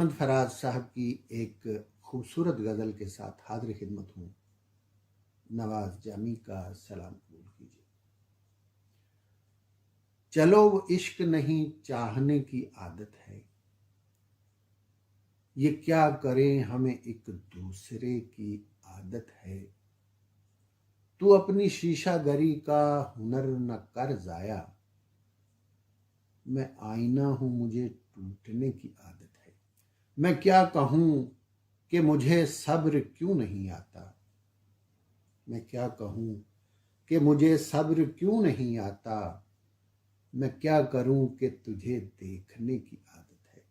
محمد فراز صاحب کی ایک خوبصورت غزل کے ساتھ حاضر خدمت ہوں۔ نواز جامی کا سلام قبول کیجیے۔ چلو وہ عشق نہیں چاہنے کی عادت ہے، یہ کیا کریں ہمیں ایک دوسرے کی عادت ہے۔ تو اپنی شیشہ گری کا ہنر نہ کر ضائع، میں آئینہ ہوں مجھے ٹوٹنے کی عادت ہے۔ میں کیا کہوں کہ مجھے صبر کیوں نہیں آتا، میں کیا کہوں کہ مجھے صبر کیوں نہیں آتا، میں کیا کروں کہ تجھے دیکھنے کی عادت ہے۔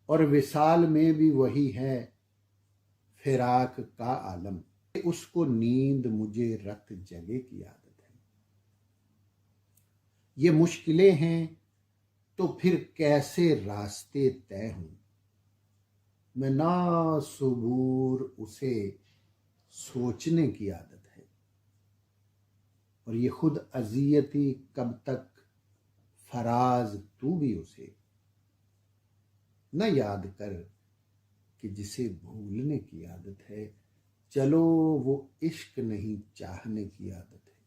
اور وصال میں بھی وہی ہے فراق کا عالم، اس کو نیند مجھے رت جگے کی عادت ہے۔ یہ مشکلیں ہیں تو پھر کیسے راستے طے ہوں، میں نا صبور اسے سوچنے کی عادت ہے۔ اور یہ خود اذیتی کب تک فراز تو بھی اسے نہ یاد کر کہ جسے بھولنے کی عادت ہے۔ چلو وہ عشق نہیں چاہنے کی عادت ہے۔